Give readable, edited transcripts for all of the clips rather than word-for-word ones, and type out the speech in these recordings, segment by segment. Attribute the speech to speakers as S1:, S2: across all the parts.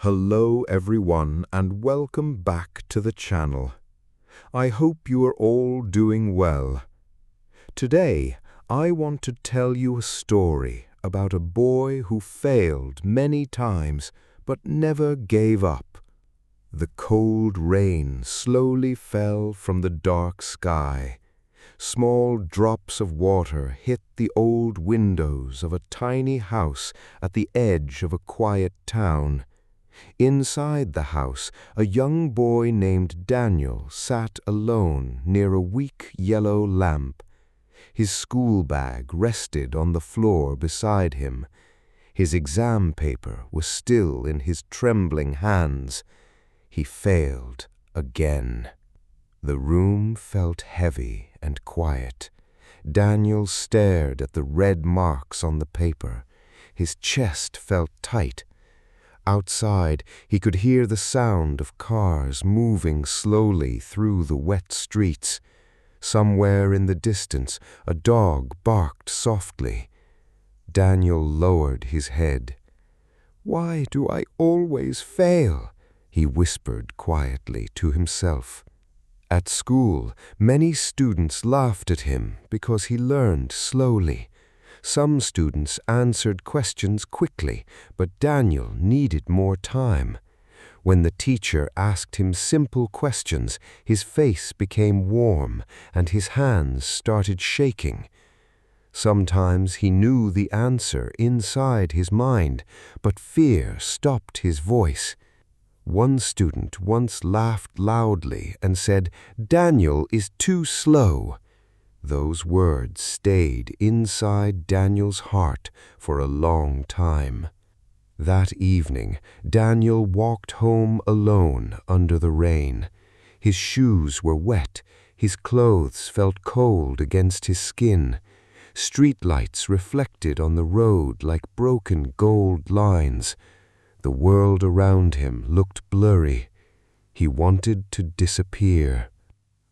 S1: Hello everyone and welcome back to the channel. I hope you are all doing well. Today, I want to tell you a story about a boy who failed many times but never gave up. The cold rain slowly fell from the dark sky. Small drops of water hit the old windows of a tiny house at the edge of a quiet town. Inside the house, a young boy named Daniel sat alone near a weak yellow lamp. His school bag rested on the floor beside him. His exam paper was still in his trembling hands. He failed again. The room felt heavy and quiet. Daniel stared at the red marks on the paper. His chest felt tight. Outside, he could hear the sound of cars moving slowly through the wet streets. Somewhere in the distance, a dog barked softly. Daniel lowered his head. "Why do I always fail?" he whispered quietly to himself. At school, many students laughed at him because he learned slowly. Some students answered questions quickly, but Daniel needed more time. When the teacher asked him simple questions, his face became warm and his hands started shaking. Sometimes he knew the answer inside his mind, but fear stopped his voice. One student once laughed loudly and said, "Daniel is too slow." Those words stayed inside Daniel's heart for a long time. That evening, Daniel walked home alone under the rain. His shoes were wet. His clothes felt cold against his skin. Streetlights reflected on the road like broken gold lines. The world around him looked blurry. He wanted to disappear.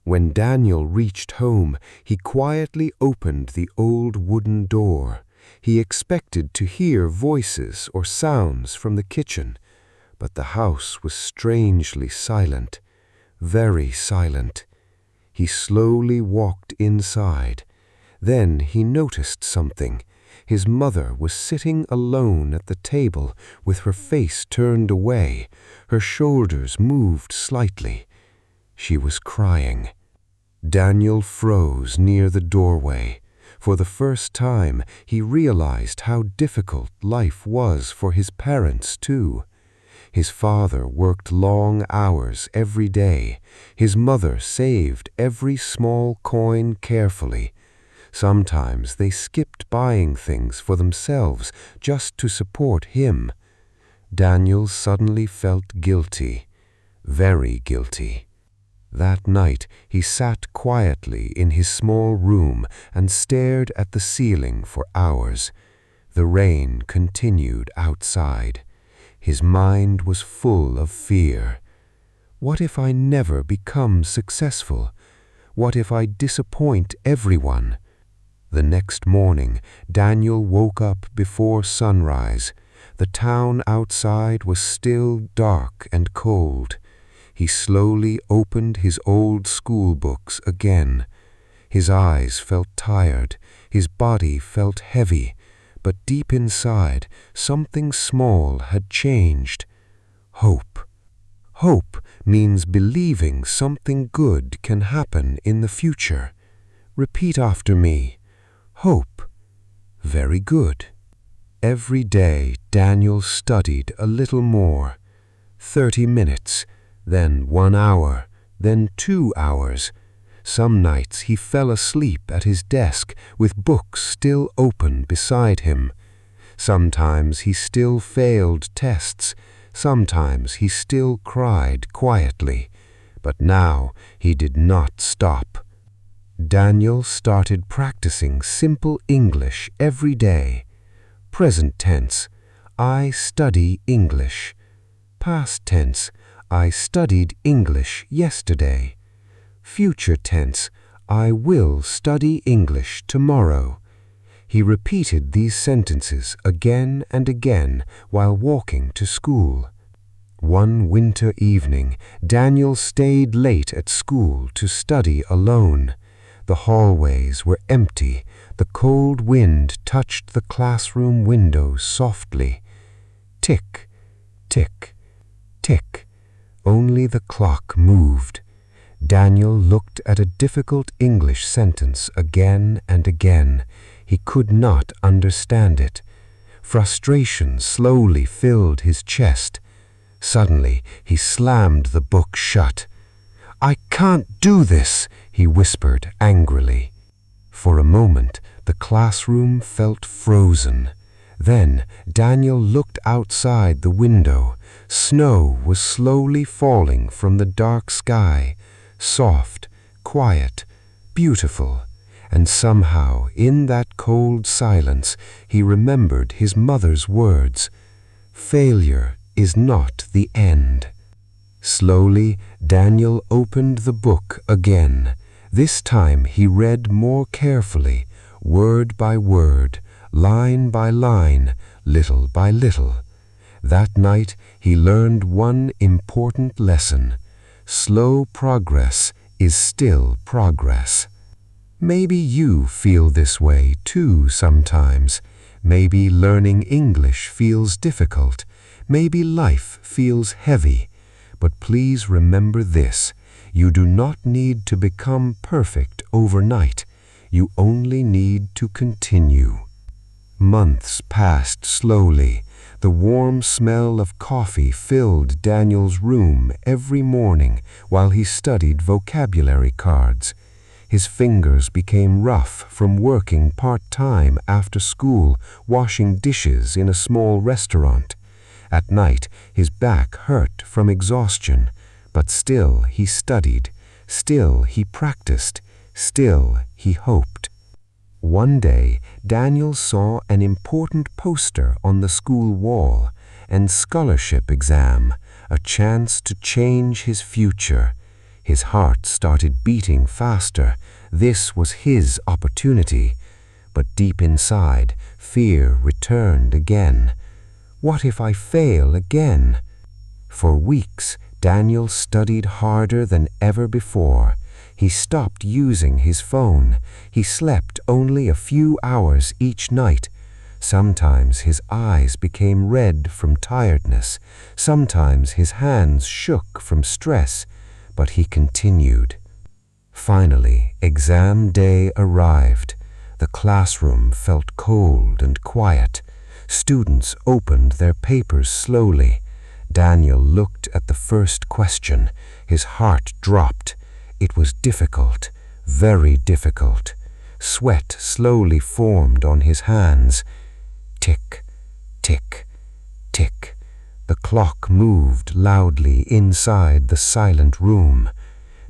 S1: When Daniel reached home, he quietly opened the old wooden door. He expected to hear voices or sounds from the kitchen, but the house was strangely silent, very silent. He slowly walked inside. Then he noticed something. His mother was sitting alone at the table with her face turned away. Her shoulders moved slightly. She was crying. Daniel froze near the doorway. For the first time, he realized how difficult life was for his parents, too. His father worked long hours every day. His mother saved every small coin carefully. Sometimes they skipped buying things for themselves just to support him. Daniel suddenly felt guilty, very guilty. That night, he sat quietly in his small room and stared at the ceiling for hours. The rain continued outside. His mind was full of fear. What if I never become successful? What if I disappoint everyone? The next morning, Daniel woke up before sunrise. The town outside was still dark and cold. He slowly opened his old school books again. His eyes felt tired, his body felt heavy, but deep inside, something small had changed. Hope. Hope means believing something good can happen in the future. Repeat after me. Hope. Very good. Every day, Daniel studied a little more. 30 minutes. Then 1 hour, then 2 hours. Some nights he fell asleep at his desk with books still open beside him. Sometimes he still failed tests. Sometimes he still cried quietly. But now he did not stop. Daniel started practicing simple English every day. Present tense, I study English. Past tense, I studied English yesterday. Future tense, I will study English tomorrow. He repeated these sentences again and again while walking to school.
S2: One winter evening, Daniel stayed late at school to study alone. The hallways were empty. The cold wind touched the classroom windows softly. Tick, tick, tick. Only the clock moved. Daniel looked at a difficult English sentence again and again. He could not understand it. Frustration slowly filled his chest. Suddenly, he slammed the book shut. "I can't do this," he whispered angrily. For a moment, the classroom felt frozen. Then Daniel looked outside the window. Snow was slowly falling from the dark sky, soft, quiet, beautiful. And somehow, in that cold silence, he remembered his mother's words, "Failure is not the end." Slowly, Daniel opened the book again. This time he read more carefully, word by word, line by line, little by little. That night he learned one important lesson. Slow progress is still progress. Maybe you feel this way too sometimes. Maybe learning English feels difficult. Maybe life feels heavy. But please remember this: you do not need to become perfect overnight. You only need to continue. Months passed slowly. The warm smell of coffee filled Daniel's room every morning while he studied vocabulary cards. His fingers became rough from working part-time after school, washing dishes in a small restaurant. At night, his back hurt from exhaustion, but still he studied, still he practiced, still he hoped. One day, Daniel saw an important poster on the school wall, an scholarship exam, a chance to change his future. His heart started beating faster. This was his opportunity. But deep inside, fear returned again. What if I fail again? For weeks, Daniel studied harder than ever before. He stopped using his phone. He slept only a few hours each night. Sometimes his eyes became red from tiredness. Sometimes his hands shook from stress. But he continued. Finally, exam day arrived. The classroom felt cold and quiet. Students opened their papers slowly. Daniel looked at the first question. His heart dropped. It was difficult, very difficult. Sweat slowly formed on his hands. Tick, tick, tick. The clock moved loudly inside the silent room.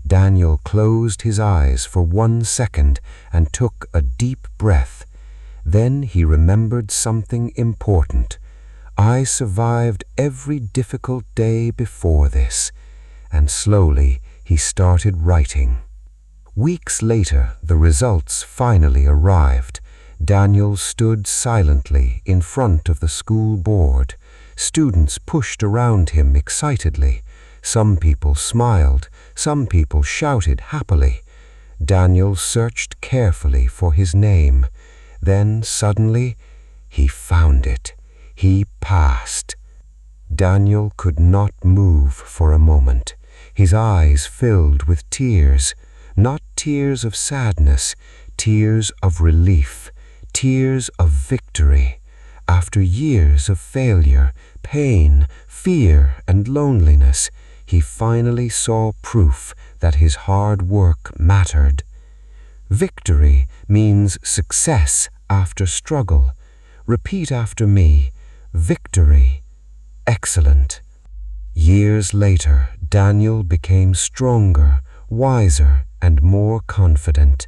S2: Daniel closed his eyes for 1 second and took a deep breath. Then he remembered something important. I survived every difficult day before this. And slowly he started writing. Weeks later, the results finally arrived. Daniel stood silently in front of the school board. Students pushed around him excitedly. Some people smiled, some people shouted happily. Daniel searched carefully for his name. Then suddenly, he found it. He passed. Daniel could not move for a moment. His eyes filled with tears, not tears of sadness, tears of relief, tears of victory. After years of failure, pain, fear, and loneliness, he finally saw proof that his hard work mattered. Victory means success after struggle. Repeat after me. Victory. Excellent. Years later, Daniel became stronger, wiser, and more confident.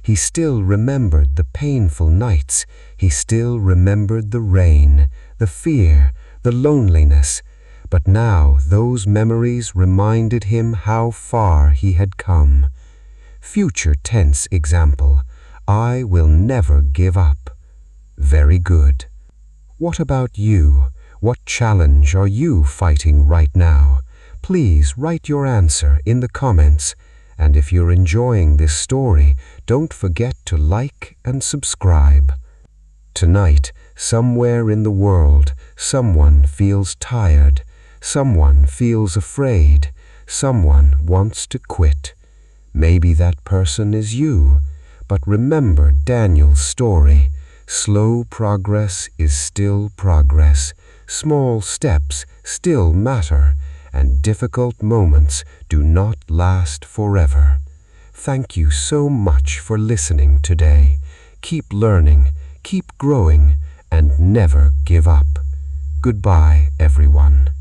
S2: He still remembered the painful nights. He still remembered the rain, the fear, the loneliness. But now those memories reminded him how far he had come. Future tense example. I will never give up. Very good. What about you? What challenge are you fighting right now? Please write your answer in the comments. And if you're enjoying this story, don't forget to like and subscribe. Tonight, somewhere in the world, someone feels tired, someone feels afraid, someone wants to quit. Maybe that person is you, but remember Daniel's story. Slow progress is still progress. Small steps still matter, and difficult moments do not last forever. Thank you so much for listening today. Keep learning, keep growing, and never give up. Goodbye, everyone.